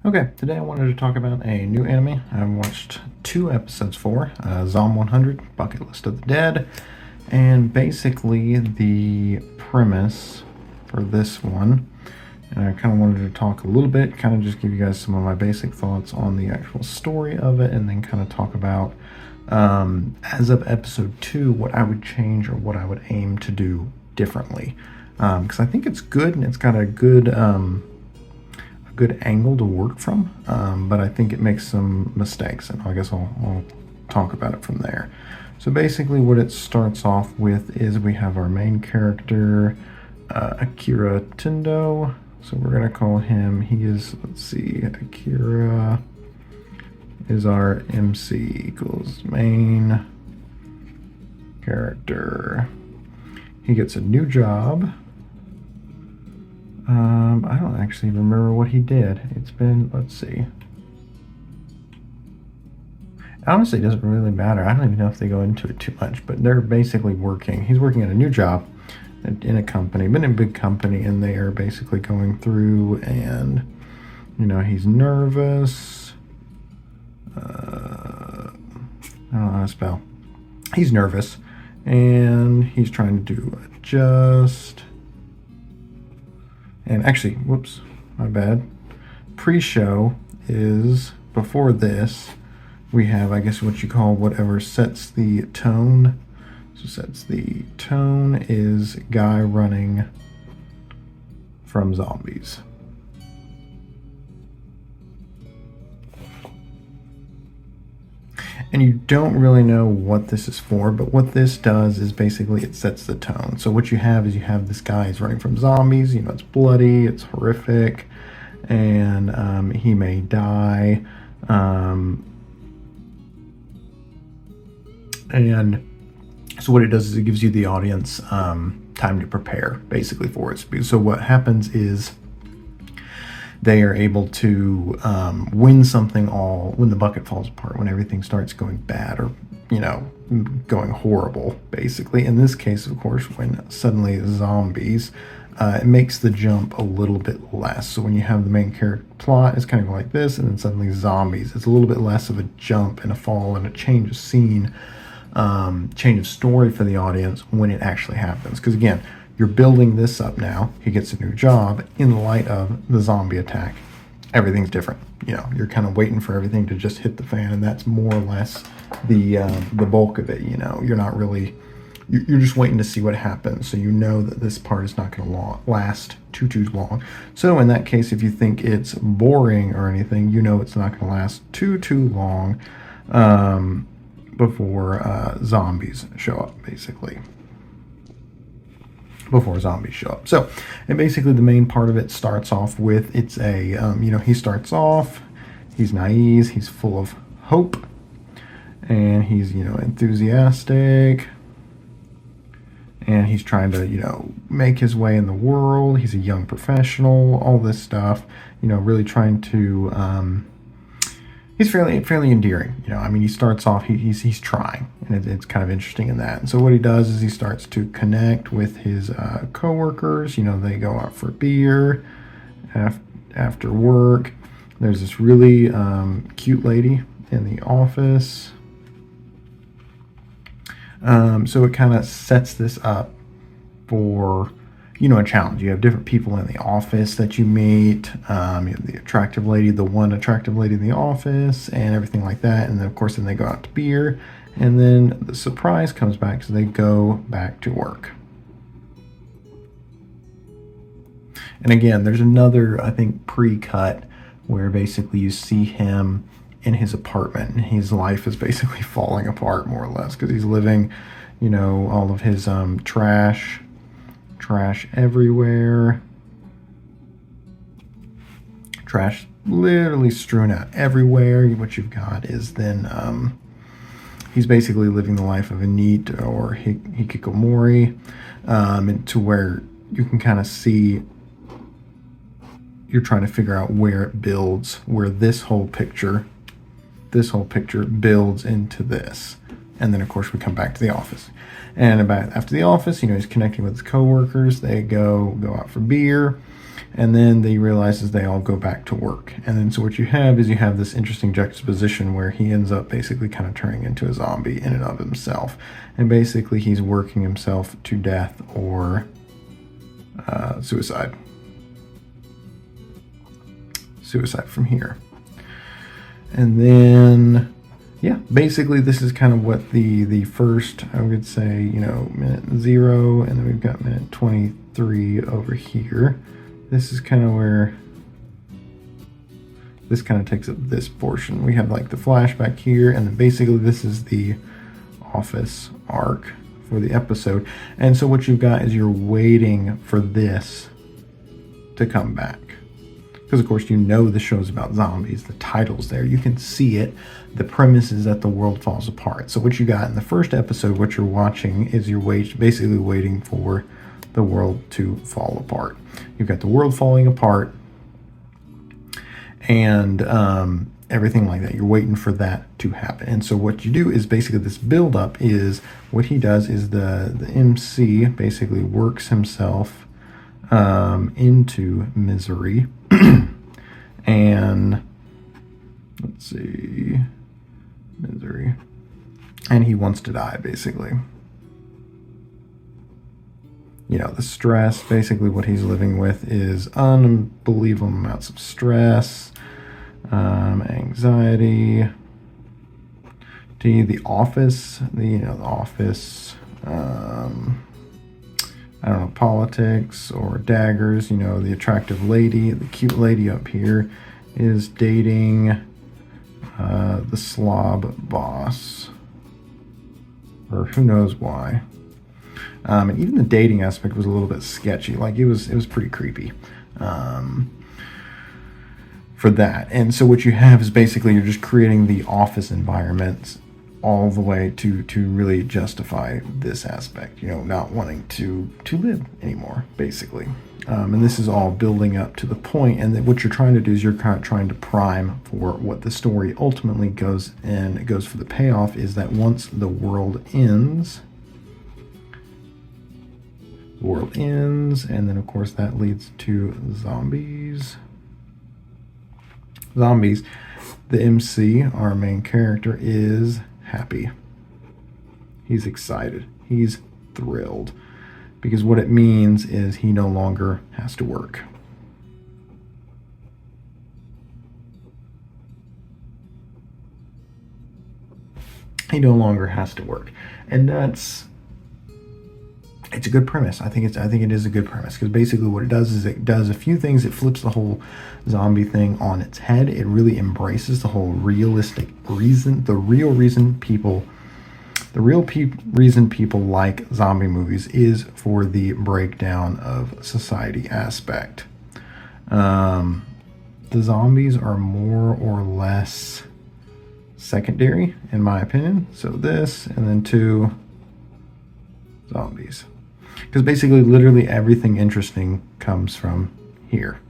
Okay, today I wanted to talk about a new anime I've watched 2 episodes for, Zom 100, Bucket List of the Dead, and basically the premise for this one. And I kind of wanted to talk a little bit, kind of just give you guys some of my basic thoughts on the actual story of it, and then kind of talk about, as of episode 2, what I would change or what I would aim to do differently. Because I think it's good and it's got a good angle to work from, but I think it makes some mistakes, and I guess I'll talk about it from there. So basically what it starts off with is we have our main character, Akira Tendo. So we're going to call him, let's see, Akira is our MC equals main character. He gets a new job. I don't actually remember what he did. It's been, let's see. Honestly, it doesn't really matter. I don't even know if they go into it too much, but they're basically working. He's working at a new job in a company, but in a big company, and they are basically going through, and, he's nervous. I don't know how to spell. He's nervous, and he's trying to adjust. And actually, whoops, my bad. Pre-show is before this. We have, I guess, what you call whatever sets the tone. So sets the tone is guy running from zombies. And you don't really know what this is for, but what this does is basically it sets the tone. So what you have is this guy is running from zombies. It's bloody, it's horrific, and he may die. And so what it does is it gives you the audience time to prepare basically for it. So what happens is they are able to win when the bucket falls apart, when everything starts going bad or, going horrible, basically. In this case, of course, when suddenly zombies, it makes the jump a little bit less. So when you have the main character plot, it's kind of like this, and then suddenly zombies, it's a little bit less of a jump and a fall and a change of scene, change of story for the audience when it actually happens. Because again, you're building this up now. He gets a new job in light of the zombie attack. Everything's different. You're kind of waiting for everything to just hit the fan, and that's more or less the bulk of it. You're not really. You're just waiting to see what happens. So that this part is not going to last too long. So in that case, if you think it's boring or anything, it's not going to last too long before zombies show up, basically. Before zombies show up. So, and basically the main part of it starts off with, he starts off, he's naive, he's full of hope, and he's, enthusiastic, and he's trying to, make his way in the world. He's a young professional, all this stuff, really trying to, he's fairly endearing. He starts off, he's trying, and it's kind of interesting in that. And so what he does is he starts to connect with his coworkers. They go out for beer after work. There's this really cute lady in the office. So it kind of sets this up for a challenge. You have different people in the office that you meet. You have the one attractive lady in the office, and everything like that. And then, of course, they go out to beer, and then the surprise comes back, so they go back to work. And again, there's another, I think, pre-cut where basically you see him in his apartment, and his life is basically falling apart, more or less, because he's living, all of his trash everywhere. Trash literally strewn out everywhere. What you've got is then he's basically living the life of a NEET or hikikomori, to where you can kind of see, you're trying to figure out where it builds, where this whole picture builds into this. And then, of course, we come back to the office. And after the office, he's connecting with his coworkers. They go out for beer. And then they realizes they all go back to work. And then so what you have is you have this interesting juxtaposition where he ends up basically kind of turning into a zombie in and of himself. And basically he's working himself to death or suicide. Suicide from here. And then, yeah, basically this is kind of what the first, I would say, you know, minute 0, and then we've got minute 23 over here. This is kind of where this kind of takes up this portion. We have like the flashback here, and then basically this is the office arc for the episode. And so what you've got is you're waiting for this to come back. Because, of course, you know the show's about zombies. The title's there. You can see it. The premise is that the world falls apart. So what you got in the first episode, what you're watching is you're basically waiting for the world to fall apart. You've got the world falling apart and everything like that. You're waiting for that to happen. And so what you do is basically this build-up is what he does is the MC basically works himself into misery. And let's see, misery, and he wants to die, basically. You know, the stress, basically what he's living with is unbelievable amounts of stress, anxiety, the office, the office, I don't know, politics or daggers. You know, the attractive lady, the cute lady up here is dating the slob boss, or who knows why. And even the dating aspect was a little bit sketchy. Like it was pretty creepy for that. And so what you have is basically you're just creating the office environments all the way to really justify this aspect, you know, not wanting to live anymore, basically. And this is all building up to the point, and that what you're trying to do is you're kind of trying to prime for what the story ultimately goes, and it goes for the payoff is that once the world ends, and then of course that leads to zombies. The MC, our main character, is happy. He's excited. He's thrilled. Because what it means is he no longer has to work. He no longer has to work. And it's a good premise. I think it is a good premise, because basically what it does is it does a few things. It flips the whole zombie thing on its head. It really embraces the whole realistic reason, the real reason people like zombie movies is for the breakdown of society aspect. The zombies are more or less secondary, in my opinion. So this, and then 2 zombies. Because basically, literally everything interesting comes from here.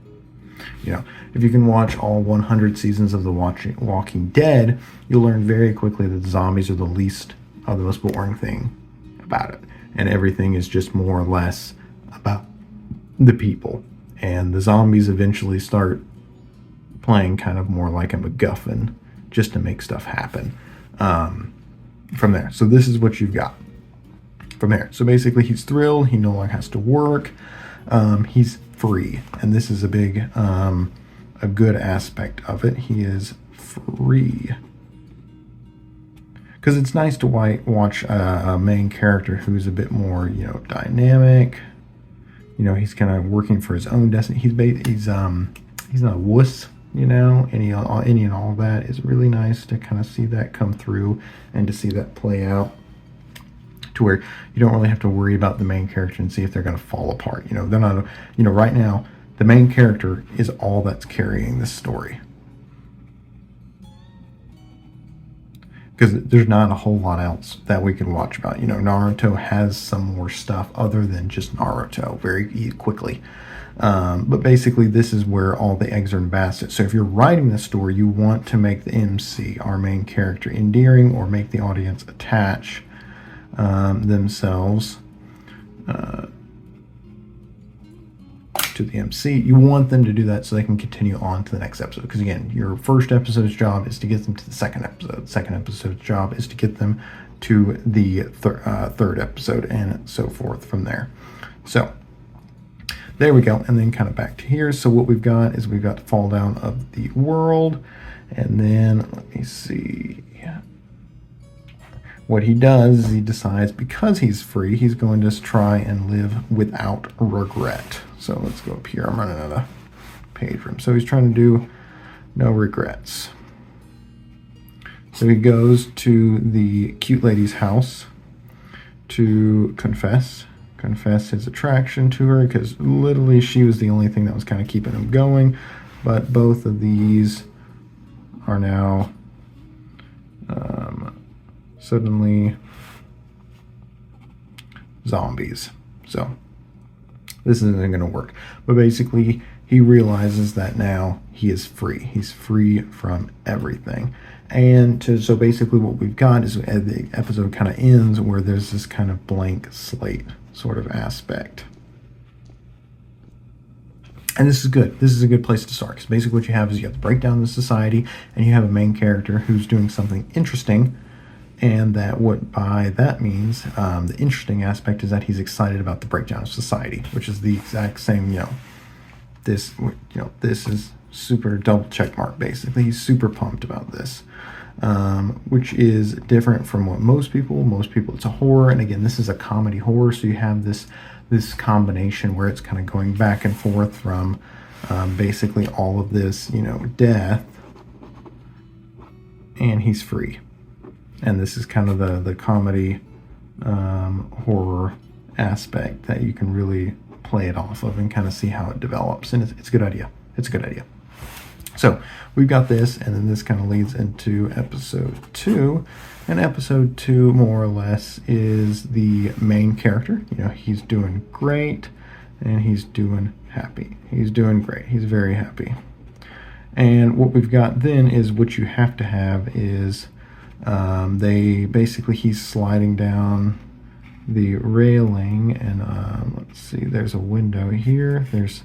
You know, if you can watch all 100 seasons of The Walking Dead, you'll learn very quickly that the zombies are the most boring thing about it. And everything is just more or less about the people. And the zombies eventually start playing kind of more like a MacGuffin just to make stuff happen from there. So this is what you've got from there. So basically he's thrilled. He no longer has to work. He's free. And this is a good aspect of it. He is free. Because it's nice to watch a main character who's a bit more, you know, dynamic. You know, he's kind of working for his own destiny. He's not a wuss, you know, any and all that. Is really nice to kind of see that come through and to see that play out, to where you don't really have to worry about the main character and see if they're going to fall apart. You know, they're not, you know, right now the main character is all that's carrying this story. Because there's not a whole lot else that we can watch about. You know, Naruto has some more stuff other than just Naruto very quickly. But basically, this is where all the eggs are in baskets. So if you're writing this story, you want to make the MC, our main character, endearing, or make the audience attach themselves to the MC. You want them to do that so they can continue on to the next episode. Because again, your first episode's job is to get them to the second episode. Second episode's job is to get them to the third episode, and so forth from there. So there we go. And then kind of back to here. So what we've got is we've got the fall down of the world. And then let me see. What he does is he decides, because he's free, he's going to try and live without regret. So let's go up here. I'm running out of page room. So he's trying to do no regrets. So he goes to the cute lady's house to confess his attraction to her, because literally she was the only thing that was kind of keeping him going. But both of these are now suddenly zombies. So this isn't going to work. But basically, he realizes that now he is free. He's free from everything. And so basically what we've got is the episode kind of ends where there's this kind of blank slate sort of aspect. And this is good. This is a good place to start. Because basically what you have is you have the breakdown of the society, and you have a main character who's doing something interesting. And that what by that means, the interesting aspect is that he's excited about the breakdown of society, which is the exact same, this is super double check mark, basically. He's super pumped about this, which is different from what most people, it's a horror. And again, this is a comedy horror. So you have this combination where it's kind of going back and forth from basically all of this, death, and he's free. And this is kind of the comedy horror aspect that you can really play it off of and kind of see how it develops. And it's a good idea. It's a good idea. So we've got this, and then this kind of leads into episode 2. And episode 2, more or less, is the main character. He's doing great, and he's doing happy. He's doing great. He's very happy. And what we've got then is what you have to have is he's sliding down the railing, and let's see, there's a window here. There's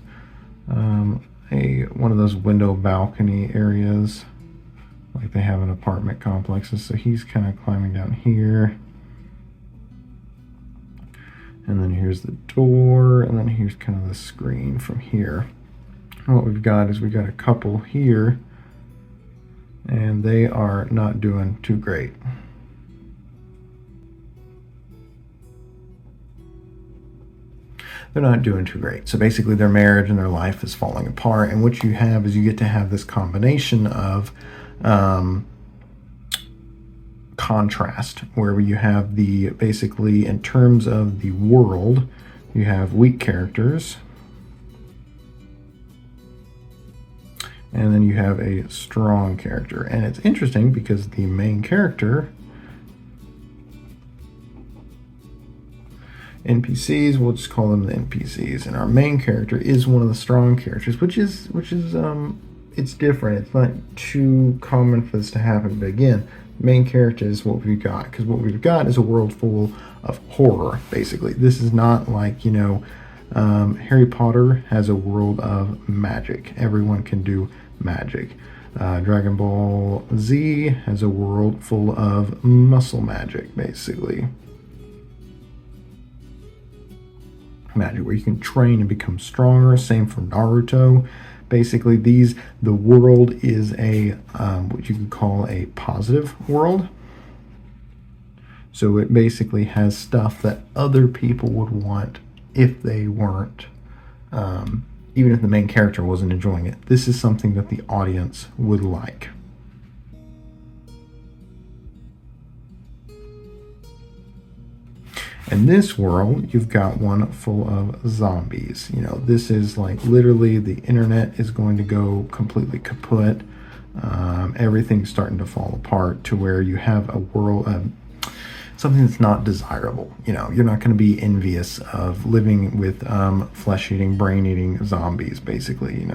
one of those window balcony areas like they have in apartment complexes. So he's kind of climbing down here, and then here's the door, and then here's kind of the screen from here. And what we've got is we've got a couple here, and they are not doing too great. They're not doing too great. So basically their marriage and their life is falling apart. And what you have is you get to have this combination of contrast, where you have basically in terms of the world, you have weak characters, and then you have a strong character. And it's interesting because the main character, NPCs, we'll just call them the NPCs, and our main character is one of the strong characters, which is it's different. It's not too common for this to happen, but again, main character is what we've got, because what we've got is a world full of horror. Basically, this is not like Harry Potter has a world of magic. Everyone can do magic. Dragon Ball Z has a world full of muscle magic, basically. Magic where you can train and become stronger. Same for Naruto. Basically, the world is a what you could call a positive world. So it basically has stuff that other people would want if they weren't, even if the main character wasn't enjoying it. This is something that the audience would like. In this world, you've got one full of zombies. This is like literally the internet is going to go completely kaput. Everything's starting to fall apart to where you have a world, something that's not desirable. You're not going to be envious of living with flesh-eating, brain-eating zombies, basically,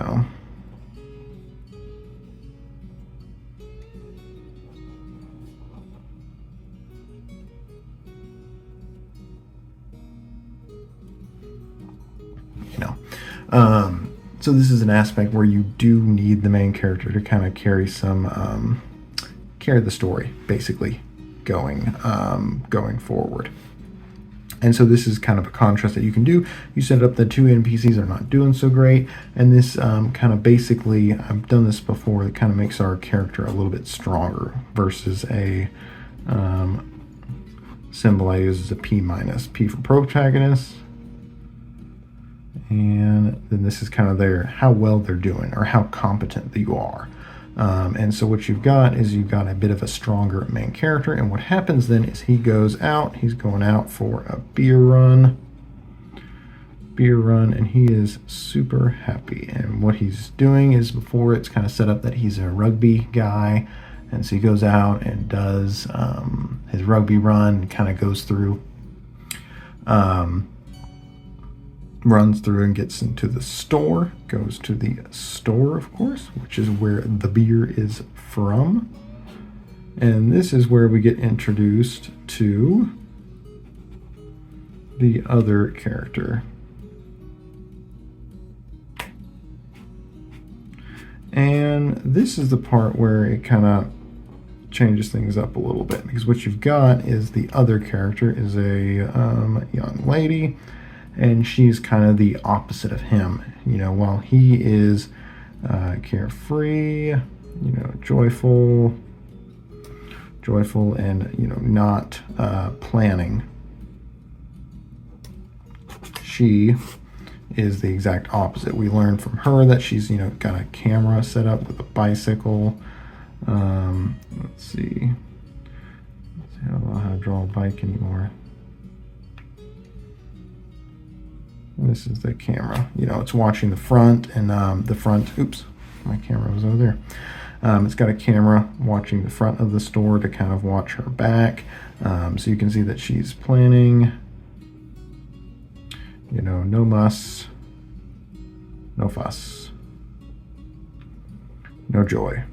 So this is an aspect where you do need the main character to kind of carry the story, basically, going forward. And so this is kind of a contrast that you can do. You set up the two NPCs are not doing so great, and this kind of basically, I've done this before, it kind of makes our character a little bit stronger versus a symbol I use is a P minus. P for protagonist. And then this is kind of how well they're doing or how competent you are. And so what you've got is you've got a bit of a stronger main character. And what happens then is he's going out for a beer run, and he is super happy. And what he's doing is, before it's kind of set up that he's a rugby guy. And so he goes out and does his rugby run, kind of goes through, runs through and gets into the store, goes to the store, of course, which is where the beer is from. And this is where we get introduced to the other character. And this is the part where it kind of changes things up a little bit, because what you've got is the other character is a young lady, and she's kind of the opposite of him. While he is carefree, joyful, and not planning, she is the exact opposite. We learn from her that she's got a camera set up with a bicycle. Let's see. I don't know how to draw a bike anymore. This is the camera. It's watching the front, and the front. Oops, my camera was over there. It's got a camera watching the front of the store to kind of watch her back. So you can see that she's planning. No muss, no fuss, no joy.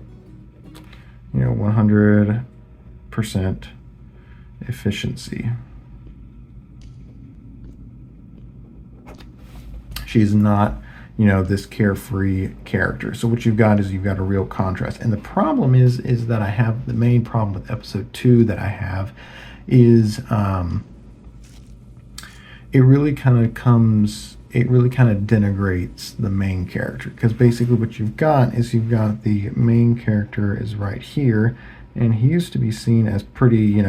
100% efficiency. She's not, this carefree character. So what you've got is a real contrast. And the problem is that I have, the main problem with episode 2 that I have is it really kind of denigrates the main character, because basically what you've got is the main character is right here, and he used to be seen as pretty,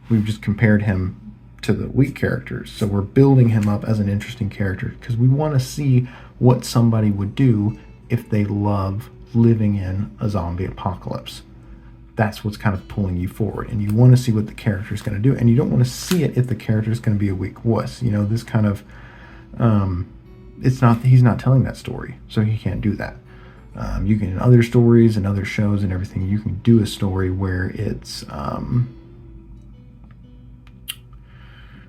we've just compared him to the weak characters, so we're building him up as an interesting character because we want to see what somebody would do if they love living in a zombie apocalypse. That's what's kind of pulling you forward, and you want to see what the character is going to do, and you don't want to see it if the character is going to be a weak wuss. This kind of he's not telling that story, so he can't do that. You can, in other stories and other shows and everything, you can do a story where it's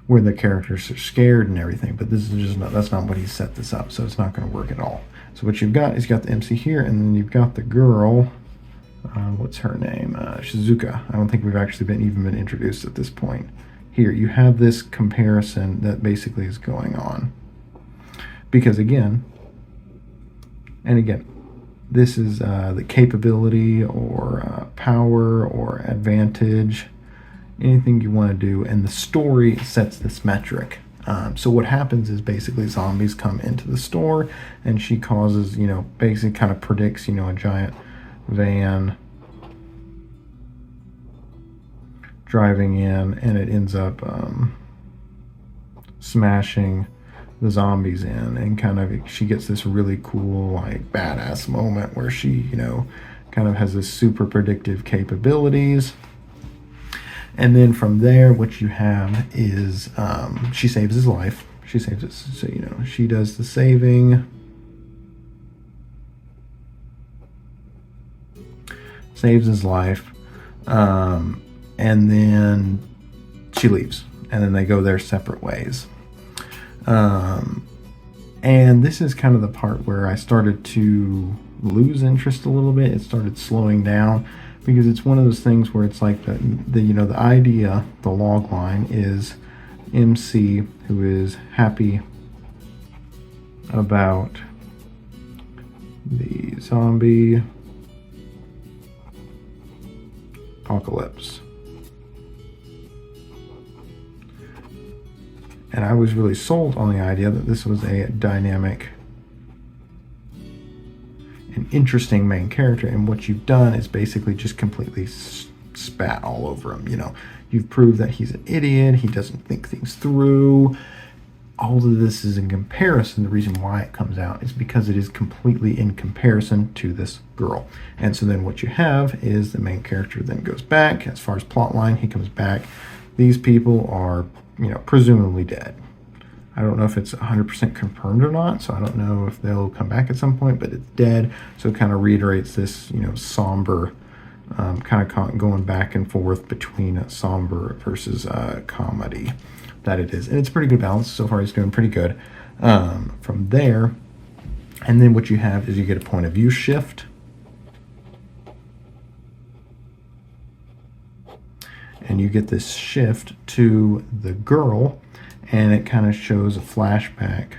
where the characters are scared and everything, but this is that's not what he set this up, so it's not going to work at all. So what you've got is the MC here, and then you've got the girl, what's her name, Shizuka. I don't think we've actually even been introduced at this point. Here you have this comparison that basically is going on, because again, this is the capability or power or advantage, anything you want to do, and the story sets this metric. So what happens is basically zombies come into the store, and she causes, basically kind of predicts, a giant van driving in, and it ends up smashing the zombies in, and kind of she gets this really cool, like, badass moment where she, kind of has this super predictive capabilities. And then from there, what you have is she saves his life. She saves it. So, she does the saving. Saves his life. And then she leaves. And then they go their separate ways. And this is kind of the part where I started to lose interest a little bit. It started slowing down, because it's one of those things where it's like the idea, the log line is MC, who is happy about the zombie apocalypse. And I was really sold on the idea that this was a dynamic and interesting main character, and what you've done is basically just completely spat all over him. You know, you've proved that he's an idiot, he doesn't think things through. All of this is in comparison. The reason why it comes out is because it is completely in comparison to this girl. And so then what you have is the main character then goes back. As far as plot line, he comes back. These people are, you know, presumably dead. I don't know if it's 100% confirmed or not, so I don't know if they'll come back at some point, but it's dead. So it kind of reiterates this, you know, somber, kind of going back and forth between somber versus comedy that it is. And it's pretty good balance. So far he's doing pretty good. From there, and then what you have is you get a point of view shift. And you get this shift to the girl, and it kind of shows a flashback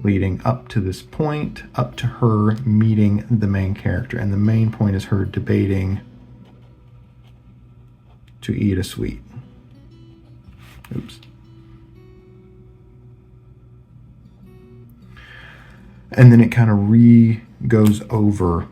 leading up to this point, up to her meeting the main character. And the main point is her debating to eat a sweet. Oops. And then it kind of goes over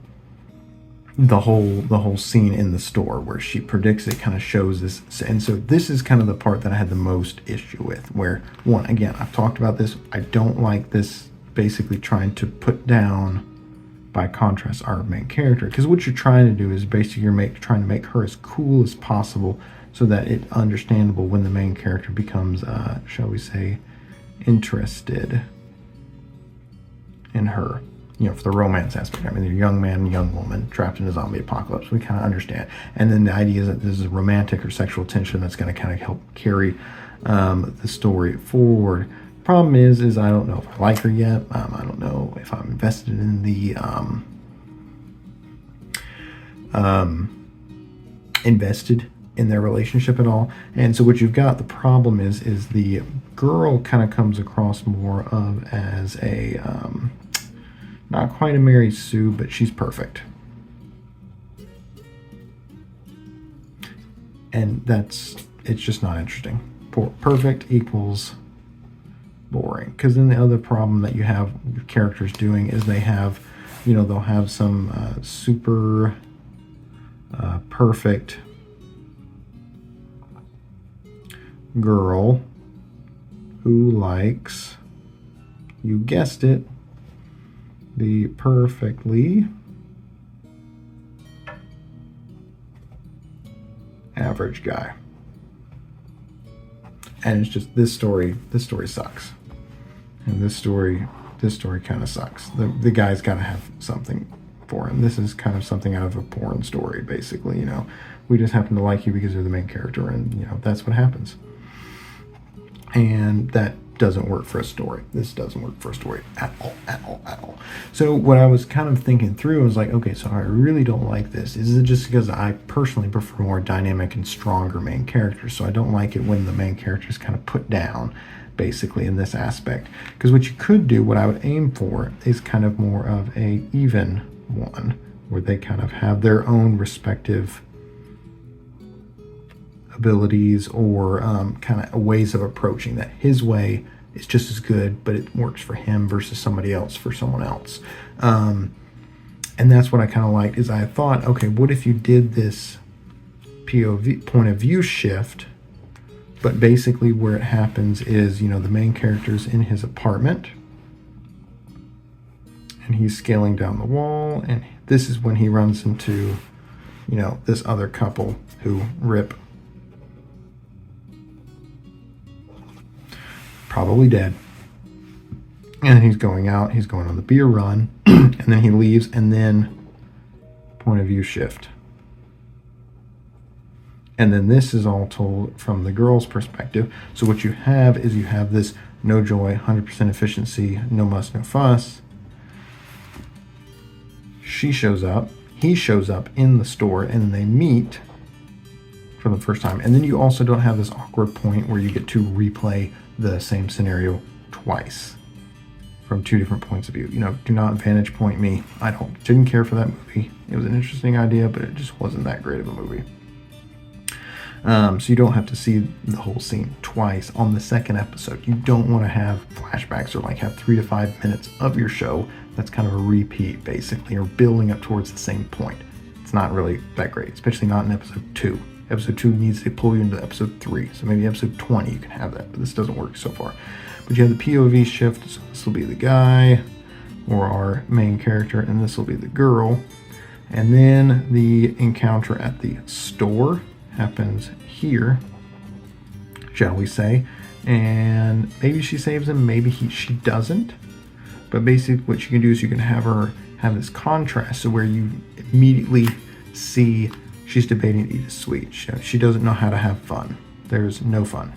the whole scene in the store where she predicts it, kind of shows this. And so this is kind of the part that I had the most issue with, where, one, again, I've talked about this, I don't like this basically trying to put down, by contrast, our main character, because what you're trying to do is basically trying to make her as cool as possible so that it's understandable when the main character becomes, shall we say, interested in her. You know, for the romance aspect. I mean, they're a young man and young woman trapped in a zombie apocalypse. We kind of understand. And then the idea is that this is romantic or sexual tension that's going to kind of help carry the story forward. Problem is I don't know if I like her yet. I don't know if I'm invested in the invested in their relationship at all. And so what you've got, the problem is the girl kind of comes across more of as a not quite a Mary Sue, but she's perfect. And it's just not interesting. Perfect equals boring. Because then the other problem that you have characters doing is they have, you know, they'll have some super perfect girl who likes, you guessed it, the perfectly average guy. And it's just this story sucks. And this story kind of sucks. The guy's got to have something for him. This is kind of something out of a porn story, basically, you know. We just happen to like you because you're the main character, and, you know, that's what happens. And that doesn't work for a story. This doesn't work for a story at all. So what I was kind of thinking through was like, okay, so I really don't like this. Is it just because I personally prefer more dynamic and stronger main characters? So I don't like it when the main character is kind of put down, basically, in this aspect. Because what you could do, what I would aim for, is kind of more of a even one, where they kind of have their own respective abilities or kind of ways of approaching that. His way is just as good, but it works for him versus somebody else for someone else. And that's what I kind of liked, is I thought, okay, what if you did this POV, point of view shift, but basically where it happens is, you know, the main character's in his apartment and he's scaling down the wall, and this is when he runs into, you know, this other couple who rip, probably dead. And he's going out, he's going on the beer run, and then he leaves, and then point of view shift. And then this is all told from the girl's perspective. So what you have is you have this no joy, 100% efficiency, no muss, no fuss. She shows up, he shows up in the store, and then they meet for the first time. And then you also don't have this awkward point where you get to replay the same scenario twice from two different points of view. You know, do not vantage point me. I didn't care for that movie. It was an interesting idea, but it just wasn't that great of a movie. So you don't have to see the whole scene twice on the second episode. You don't want to have flashbacks or like have 3 to 5 minutes of your show that's kind of a repeat basically, or building up towards the same point. It's not really that great, especially not in episode 2. Episode 2 needs to pull you into episode 3. So maybe episode 20 you can have that, but this doesn't work so far. But you have the POV shift, so this will be the guy or our main character, and this will be the girl. And then the encounter at the store happens here, shall we say, and maybe she saves him, maybe she doesn't. But basically what you can do is you can have her have this contrast, so where you immediately see she's debating to eat a sweet. She doesn't know how to have fun. There's no fun.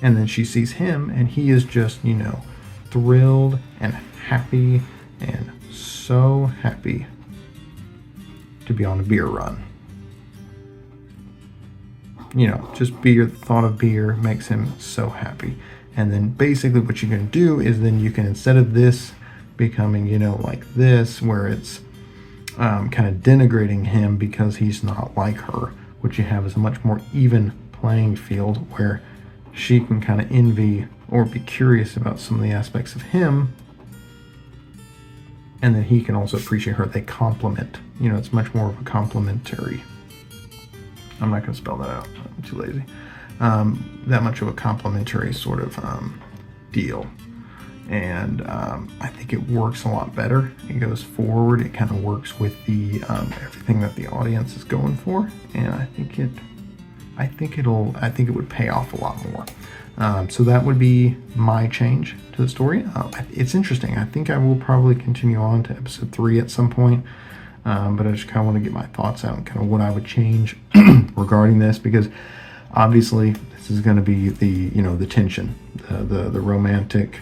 And then she sees him, and he is just, you know, thrilled and happy, and so happy to be on a beer run. You know, just beer, the thought of beer makes him so happy. And then basically what you can do is then you can, instead of this becoming, you know, like this, where it's kind of denigrating him because he's not like her, what you have is a much more even playing field where she can kind of envy or be curious about some of the aspects of him, and then he can also appreciate her. They complement. You know, it's much more of a complementary. I'm not going to spell that out. I'm too lazy. That much of a complementary sort of deal. And I think it works a lot better. It goes forward. It kind of works with the everything that the audience is going for, and I think it would pay off a lot more. So that would be my change to the story. It's interesting. I think I will probably continue on to episode 3 at some point, but I just kind of want to get my thoughts out and kind of what I would change regarding this, because obviously this is going to be the tension, the romantic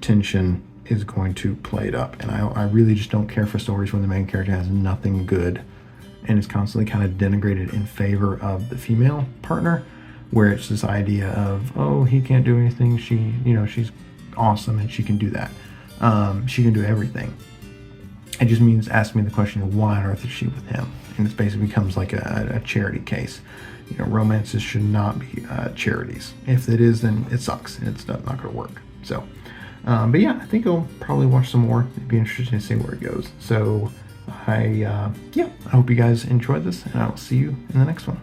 tension is going to play it up, and I really just don't care for stories when the main character has nothing good and is constantly kind of denigrated in favor of the female partner, where it's this idea of, oh, he can't do anything, she's awesome and she can do that, she can do everything. It just means ask me the question of why on earth is she with him, and it basically becomes like a charity case. You know, romances should not be charities. If it is, then it sucks and it's not going to work. So but yeah, I think I'll probably watch some more. It'd be interesting to see where it goes. So I hope you guys enjoyed this, and I will see you in the next one.